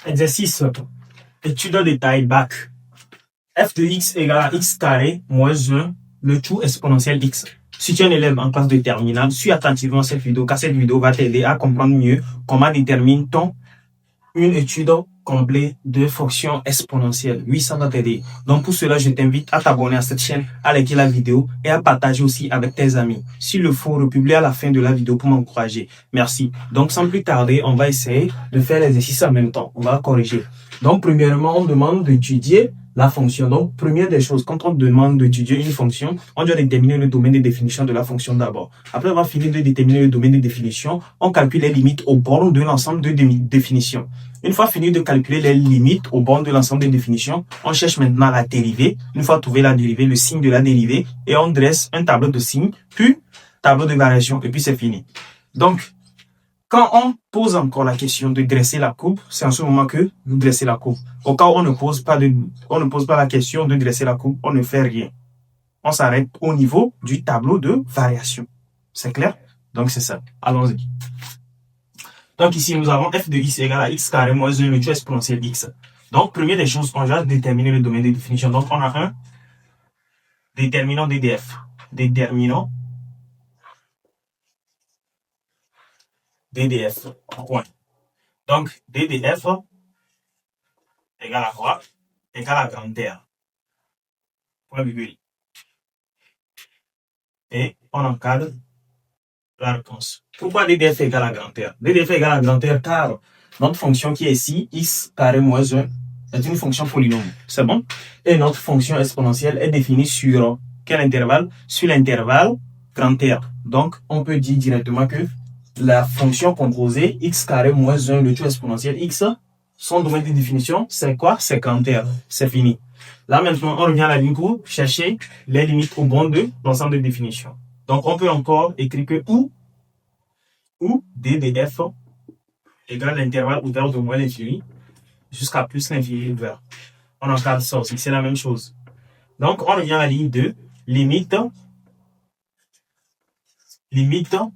Exercice. Étude de taille bac. F de x égale à x carré moins 1, le tout exponentiel x. Si tu es un élève en classe de terminale, suis attentivement cette vidéo, car cette vidéo va t'aider à comprendre mieux comment détermine-t-on une étude complète de fonctions exponentielles. Oui, ça va t'aider. Donc pour cela, je t'invite à t'abonner à cette chaîne, à liker la vidéo et à partager aussi avec tes amis. S'il le faut, republier à la fin de la vidéo pour m'encourager. Merci. Donc sans plus tarder, on va essayer de faire l'exercice en même temps. On va corriger. Donc premièrement, on demande d'étudier la fonction. Donc, première des choses, quand on demande d'étudier une fonction, on doit déterminer le domaine de définition de la fonction d'abord. Après avoir fini de déterminer le domaine de définition, on calcule les limites aux bornes de l'ensemble de définition. Une fois fini de calculer les limites aux bornes de l'ensemble de définition, on cherche maintenant la dérivée. Une fois trouvé la dérivée, le signe de la dérivée, et on dresse un tableau de signes, puis tableau de variation, et puis c'est fini. Donc, quand on pose encore la question de dresser la courbe, c'est en ce moment que vous dressez la courbe. Au cas où on ne pose pas la question de dresser la courbe, on ne fait rien. On s'arrête au niveau du tableau de variation. C'est clair? Donc c'est ça. Allons-y. Donc ici, nous avons f de x égale à x carré moins 1, le tout exponentiel x. Donc, première des choses, on va déterminer le domaine de définition. Donc, on a un déterminant DDF. Déterminant DDF. Point. Donc, DDF égale à quoi? Égale à grande R. Point virgule. Et on encadre la réponse. Pourquoi DDF égale à grand R? DDF égale à grand R car notre fonction qui est ici, x carré moins 1, est une fonction polynôme. C'est bon? Et notre fonction exponentielle est définie sur quel intervalle? Sur l'intervalle grand R. Donc, on peut dire directement que la fonction composée x carré moins 1, le tout exponentiel x, son domaine de définition, c'est quoi? C'est grand R. C'est fini. Là, maintenant, on revient à la ligne pour chercher les limites aux bornes de l'ensemble de définition. Donc, on peut encore écrire que ou d de f égale l'intervalle ouvert de moins l'infini jusqu'à plus l'infini ouvert. On encadre ça aussi, c'est la même chose. Donc, on revient à la ligne 2, limite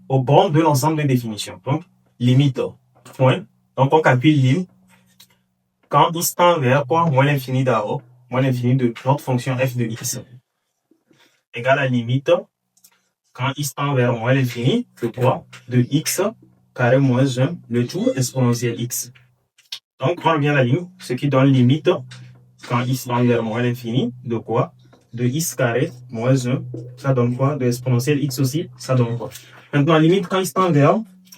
aux bornes de l'ensemble de définition. Donc, limite, point. Donc, on calcule lim quand x tend vers quoi? Moins l'infini d'abord, moins l'infini de notre fonction f de x égale à limite quand x tend vers moins l'infini de quoi? De x carré moins 1, le tout exponentiel x. Donc, on revient à la ligne, ce qui donne limite quand x tend vers moins l'infini de quoi? De x carré moins 1, ça donne quoi? De exponentiel x aussi, ça donne quoi? Maintenant, limite quand x tend vers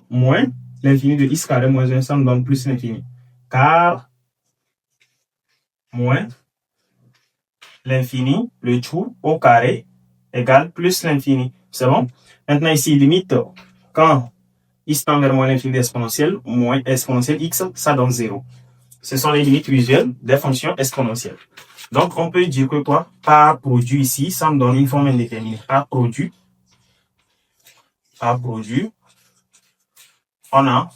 moins l'infini de x carré moins 1, ça nous donne plus l'infini. Car moins l'infini, le tout au carré, égale plus l'infini. C'est bon? Maintenant, ici, limite, quand x tend vers moins l'infini d'exponentielle, moins exponentielle x, ça donne 0. Ce sont les limites visuelles des fonctions exponentielles. Donc, on peut dire que quoi? Par produit ici, ça me donne une forme indéterminée. Par produit, on a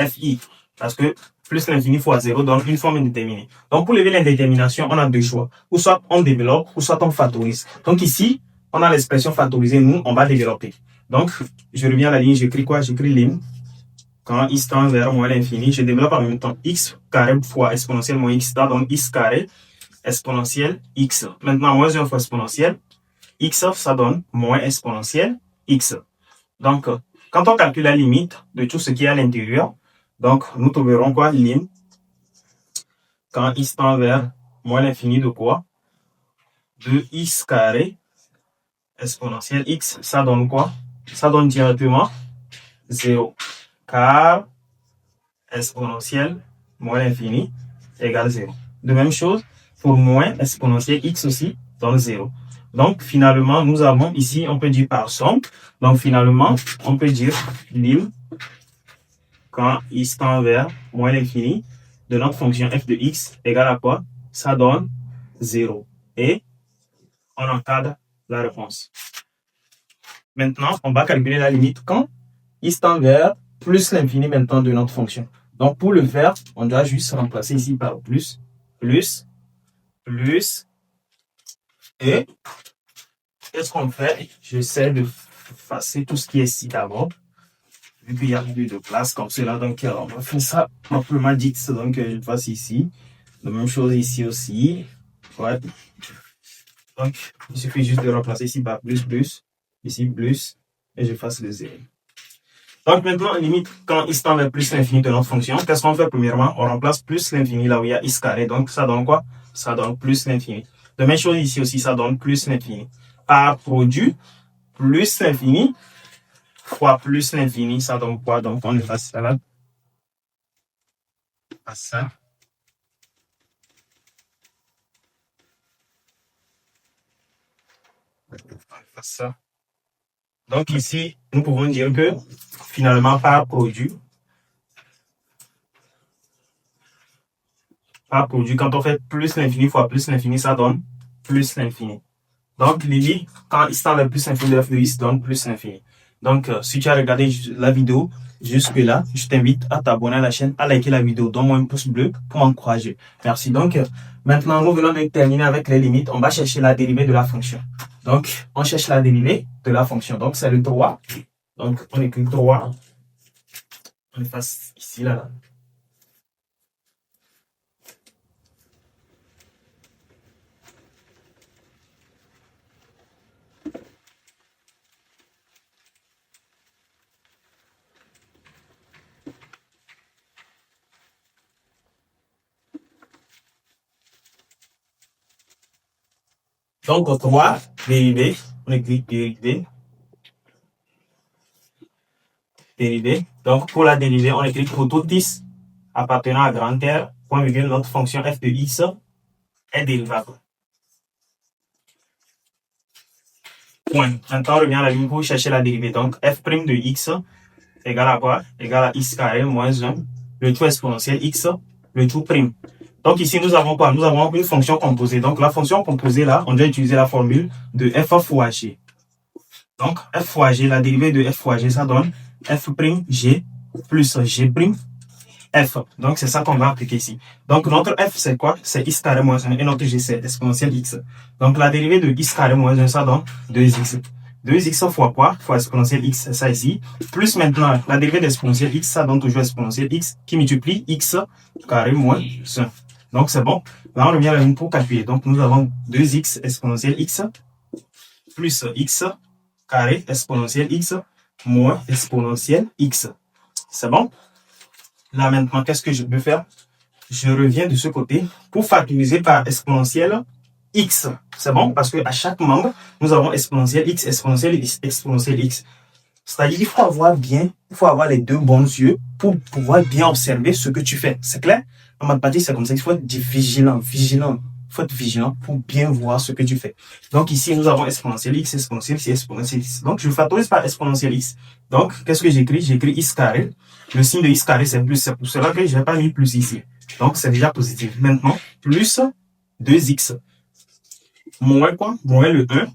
fi. Parce que plus l'infini fois 0 donne une forme indéterminée. Donc, pour lever l'indétermination, on a deux choix. Ou soit on développe, ou soit on factorise. Donc ici, on a l'expression factorisée. Nous, on va développer. Donc, je reviens à la ligne. J'écris quoi? J'écris lim. Quand x tend vers moins l'infini, je développe en même temps x carré fois exponentielle moins x, donc x carré exponentielle x. Maintenant, moins 1 fois exponentielle, x, ça donne moins exponentielle x. Donc, quand on calcule la limite de tout ce qui est à l'intérieur, donc nous trouverons quoi? Lim. Quand x tend vers moins l'infini de quoi? De x carré exponentielle x, ça donne quoi? Ça donne directement 0. Car exponentielle moins l'infini égale 0. De même chose, pour moins exponentielle x aussi donne 0. Donc, finalement, nous avons ici, on peut dire par somme. Donc, finalement, on peut dire lim quand x tend vers moins l'infini de notre fonction f de x égale à quoi? Ça donne 0. Et on encadre la réponse. Maintenant, on va calculer la limite quand x tend vers plus l'infini maintenant de notre fonction. Donc, pour le faire, on doit juste remplacer ici par plus. Et qu'est-ce qu'on fait? J'essaie de effacer tout ce qui est ici d'abord. vu qu'il y a plus de place comme cela, donc on va faire ça proprement dit. Donc je passe ici. La même chose ici aussi. Ouais. Donc il suffit juste de remplacer ici par plus, ici plus, et je fasse le 0. Donc maintenant, limite, quand x tend vers plus l'infini de notre fonction, qu'est-ce qu'on fait premièrement? On remplace plus l'infini là où il y a x carré. Donc ça donne quoi? Ça donne plus l'infini. De même chose ici aussi, ça donne plus l'infini. Par produit, plus l'infini fois plus l'infini, ça donne quoi? Donc on efface ça là. À ça. On efface ça. Donc ici, nous pouvons dire que finalement, par produit, quand on fait plus l'infini fois plus l'infini, ça donne plus l'infini. Donc, limite, quand x tend vers plus l'infini, de f de x donne plus l'infini. Donc, si tu as regardé la vidéo jusque-là, je t'invite à t'abonner à la chaîne, à liker la vidéo, donne-moi un pouce bleu pour m'encourager. Merci. Donc, maintenant, nous venons de terminer avec les limites. On va chercher la dérivée de la fonction. Donc, on cherche la dérivée de la fonction. Donc, c'est le 3. Donc, on écrit 3. On efface ici, là. Donc, 3, dérivée. On écrit dérivée. Dérivée. Donc, pour la dérivée, on écrit pour tout x appartenant à grand R, point virgule, notre fonction f de x est dérivable. Point. Maintenant, on revient à la ligne pour chercher la dérivée. Donc, f' de x égale à quoi? Égale à x carré moins 1, le tout exponentiel x, le tout prime. Donc, ici, nous avons quoi? Nous avons une fonction composée. Donc, la fonction composée, là, on doit utiliser la formule de f fois g. Donc, f fois g, la dérivée de f fois g, ça donne f' g plus g' f. Donc, c'est ça qu'on va appliquer ici. Donc, notre f, c'est quoi? C'est x carré moins 1 et notre g, c'est exponentiel x. Donc, la dérivée de x carré moins 1, ça donne 2x. 2x fois quoi? Fois exponentiel x, c'est ça ici. Plus maintenant, la dérivée d'exponentiel x, ça donne toujours exponentiel x qui multiplie x carré moins 1. Donc, c'est bon. Là, on revient à la ligne pour calculer. Donc, nous avons 2x exponentiel x plus x carré exponentiel x moins exponentiel x. C'est bon? Là, maintenant, qu'est-ce que je peux faire? Je reviens de ce côté pour factoriser par exponentielle x. C'est bon? Parce qu'à chaque membre, nous avons exponentielle x, exponentielle x, exponentielle x. C'est-à-dire qu'il faut avoir les deux bons yeux pour pouvoir bien observer ce que tu fais. C'est clair? En mathématiques, c'est comme ça. Il faut être vigilant. Il faut être vigilant pour bien voir ce que tu fais. Donc ici, nous avons exponentielle x, exponentielle x, exponentielle x. Donc, je factorise par exponentielle x. Donc, qu'est-ce que j'écris? J'écris x carré. Le signe de x carré, c'est plus. C'est pour cela que je n'ai pas mis plus ici. Donc, c'est déjà positif. Maintenant, plus 2x. Moins quoi? Moins le 1.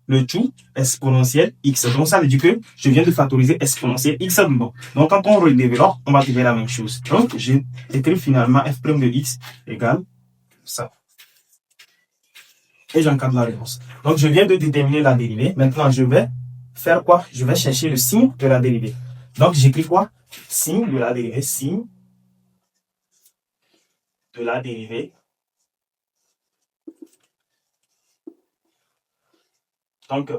Le tout exponentiel x. Donc, ça veut dire que je viens de factoriser exponentiel x dedans. Donc, quand on redéveloppe, on va trouver la même chose. Donc, j'ai écrit finalement f' de x égale ça. Et j'encadre la réponse. Donc, je viens de déterminer la dérivée. Maintenant, je vais faire quoi? Je vais chercher le signe de la dérivée. Donc, j'écris quoi? Signe de la dérivée. Signe de la dérivée. Donc,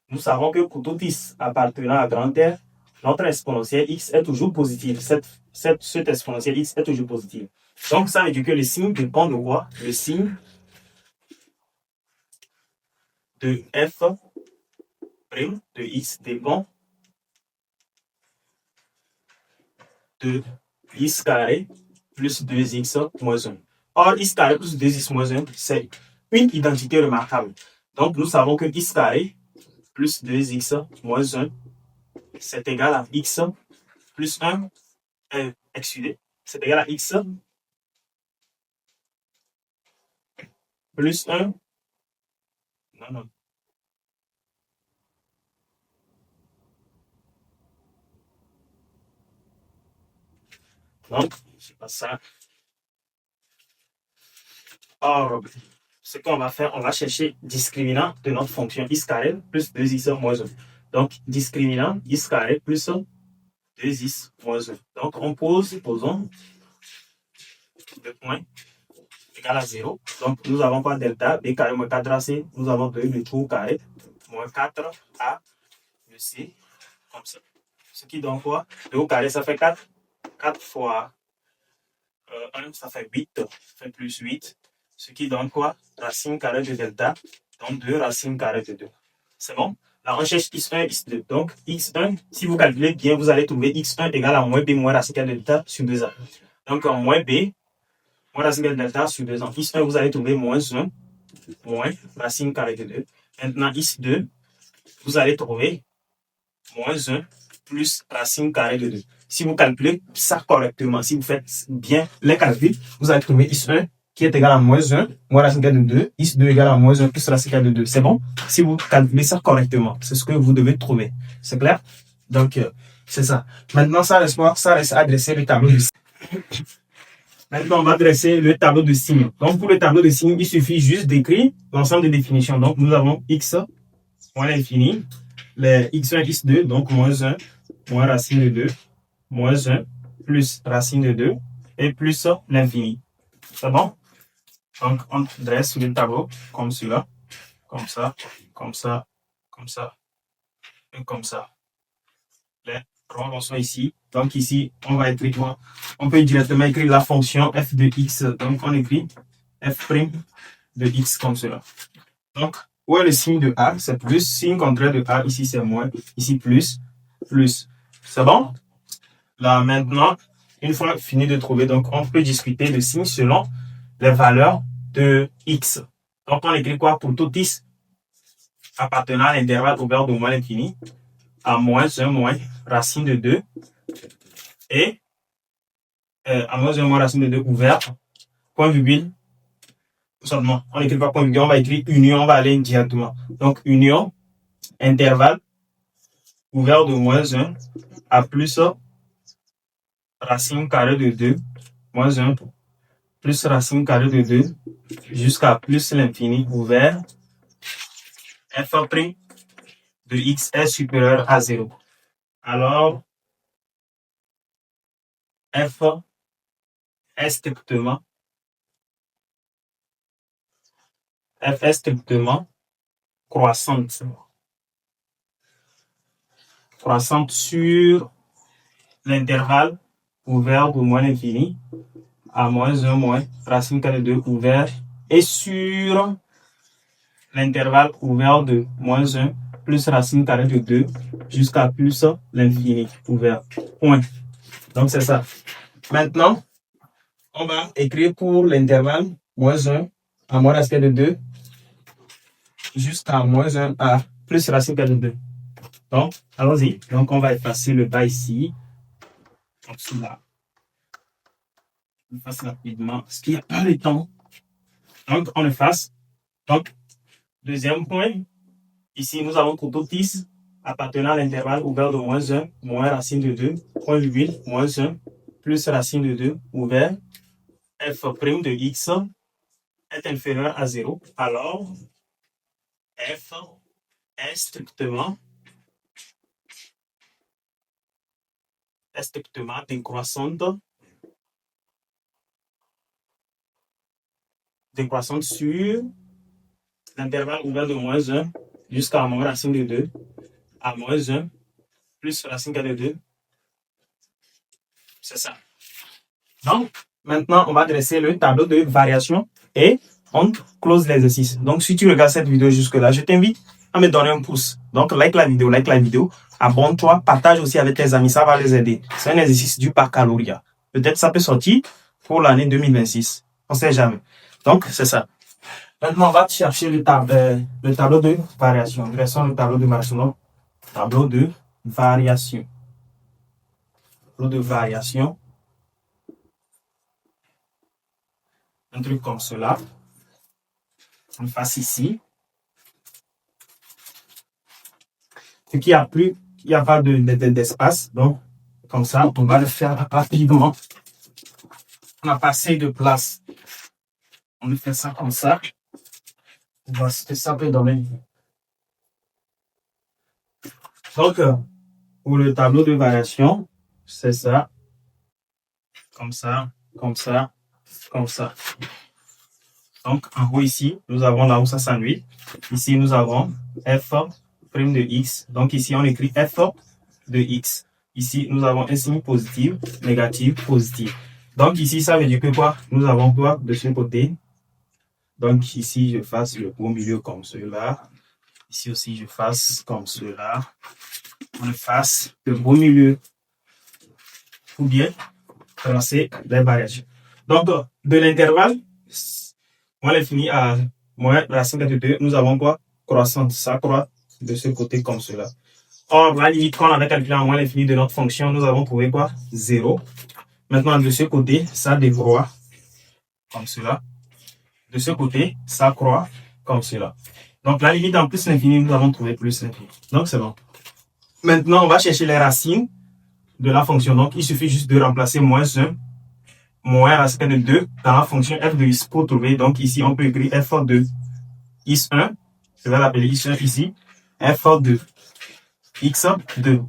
nous savons que pour tout x appartenant à grand R, notre exponentielle x est toujours positive. Cette exponentielle x est toujours positive. Donc, ça veut dire que le signe dépend de quoi? Le signe de f' de x dépend de x carré plus 2x moins 1. Or, x carré plus 2x moins 1, c'est une identité remarquable. Donc, nous savons que x carré plus 2x moins 1, c'est égal à x plus 1, excusez, c'est égal à x plus 1, non. Donc, c'est pas ça. Or, ce qu'on va faire, on va chercher discriminant de notre fonction x carré plus 2x moins 1. Donc, discriminant x carré plus 2x moins 1. Donc, posons le point égal à 0. Donc, nous avons quoi? Delta b carré moins 4ac. Nous avons le tout au carré moins 4a de c, comme ça. Ce qui donne quoi? 2 au carré, ça fait 4. 4 fois 1, ça fait 8. Ça fait plus 8. Ce qui donne quoi? Racine carrée de delta. Donc 2 racine carrée de 2. C'est bon? La recherche x1 et x2. Donc x1, si vous calculez bien, vous allez trouver x1 égale à moins b moins racine carrée de delta sur 2a. Donc moins b moins racine carrée de delta sur 2a. x1, vous allez trouver moins 1 moins racine carrée de 2. Maintenant x2, vous allez trouver moins 1 plus racine carrée de 2. Si vous calculez ça correctement, si vous faites bien les calculs, vous allez trouver x1 qui est égal à moins 1, moins racine carrée de 2, x2 égale à moins 1 plus racine carrée de 2. C'est bon? Si vous calculez ça correctement, c'est ce que vous devez trouver. C'est clair? Donc, c'est ça. Maintenant, ça reste quoi? Ça reste à dresser le tableau de signes. Maintenant, on va dresser le tableau de signes. Donc, pour le tableau de signes, il suffit juste d'écrire l'ensemble des définitions. Donc, nous avons x moins l'infini, les x1 et x2, donc moins 1, moins racine de 2, moins 1, plus racine de 2, et plus l'infini. C'est bon? Donc, on dresse le tableau comme cela, comme ça, comme ça, comme ça, et comme ça. Les rôles sont ici. Donc, ici, on va écrire quoi? On peut directement écrire la fonction f de x. Donc, on écrit f' de x comme cela. Donc, où est le signe de A? C'est plus. Signe contraire de A, ici c'est moins. Ici plus. Plus. C'est bon? Là, maintenant, une fois fini de trouver, donc on peut discuter le signe selon les valeurs de x. Donc, on écrit quoi pour tout x appartenant à l'intervalle ouvert de moins l'infini à moins 1 moins racine de 2 et à moins 1 moins racine de 2 ouvert, point virgule. Seulement, on n'écrit pas point virgule, on va écrire union, on va aller directement. Donc, union, intervalle, ouvert de moins 1 à plus racine carrée de 2, moins 1, plus racine carrée de 2, jusqu'à plus l'infini, ouvert, f' de x est supérieur à 0. Alors, f est strictement croissante. Croissante sur l'intervalle ouvert de moins l'infini à moins 1 moins racine carrée de 2 ouvert et sur l'intervalle ouvert de moins 1 plus racine carrée de 2 jusqu'à plus l'infini ouvert. Point. Donc c'est ça. Maintenant, on va écrire pour l'intervalle moins 1 à moins racine carrée de 2 jusqu'à moins 1 à plus racine carrée de 2. Donc, allons-y. Donc, on va effacer le bas ici. Comme cela. On efface rapidement parce qu'il n'y a pas le temps. Donc, on efface. Donc, deuxième point. Ici, nous avons pour tout x appartenant à l'intervalle ouvert de moins 1, moins racine de 2, point virgule, moins 1, plus racine de 2, ouvert, f' de x est inférieur à 0. Alors, f est strictement décroissante sur l'intervalle ouvert de moins 1 jusqu'à moins racine de 2 à moins 1 plus racine carrée de 2. C'est ça. Donc, maintenant, on va dresser le tableau de variation et on close l'exercice. Donc, si tu regardes cette vidéo jusque-là, je t'invite à me donner un pouce. Donc, like la vidéo, abonne-toi, partage aussi avec tes amis, ça va les aider. C'est un exercice du baccalauréat. Peut-être ça peut sortir pour l'année 2026. On ne sait jamais. Donc, c'est ça. Maintenant, on va chercher le tableau de variation. Dressons le tableau de variation. Donc, tableau de variation. Tableau de variation. Un truc comme cela. On fasse ici. Ce qui a plus, il n'y a pas d'espace. Donc, comme ça, on va le faire rapidement. On n'a pas assez de place. On fait ça comme ça. On va se ça peut donner. Donc, pour le tableau de variation, c'est ça. Comme ça, comme ça, comme ça. Donc, en haut ici, nous avons là où ça s'ennuie. Ici, nous avons f' de x. Donc, ici, on écrit f de x. Ici, nous avons un signe positif, négatif, positif. Donc, ici, ça veut dire que quoi? Nous avons quoi de ce côté? Donc, ici, je fasse le beau milieu comme cela. Ici aussi, je fasse comme cela. On fasse le beau milieu. Ou bien, tracer les barrages. Donc, de l'intervalle, moins l'infini à moins racine de 2, nous avons quoi? Croissance. Ça croît de ce côté comme cela. Or, la limite qu'on avait calculée en moins l'infini de notre fonction, nous avons trouvé quoi? 0. Maintenant, de ce côté, ça décroît comme cela. De ce côté, ça croît comme cela. Donc, la limite en plus l'infini, nous avons trouvé plus l'infini. Donc, c'est bon. Maintenant, on va chercher les racines de la fonction. Donc, il suffit juste de remplacer moins 1, moins racine de 2 dans la fonction f de x pour trouver. Donc, ici, on peut écrire f de x1. Je vais l'appeler x1 ici. f de x2.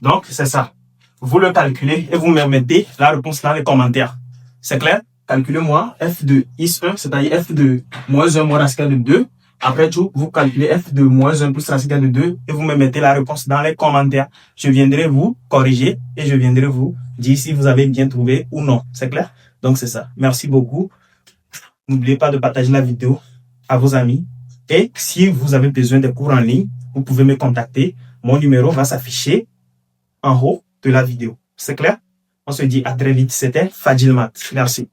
Donc, c'est ça. Vous le calculez et vous me mettez la réponse dans les commentaires. C'est clair? Calculez-moi f de x1, c'est-à-dire f de moins 1 moins racine de 2. Après tout, vous calculez f de moins 1 plus racine de 2 et vous me mettez la réponse dans les commentaires. Je viendrai vous corriger et je viendrai vous dire si vous avez bien trouvé ou non. C'est clair? Donc, c'est ça. Merci beaucoup. N'oubliez pas de partager la vidéo à vos amis. Et si vous avez besoin de cours en ligne, vous pouvez me contacter. Mon numéro va s'afficher en haut de la vidéo. C'est clair? On se dit à très vite. C'était Fadil Mat. Merci.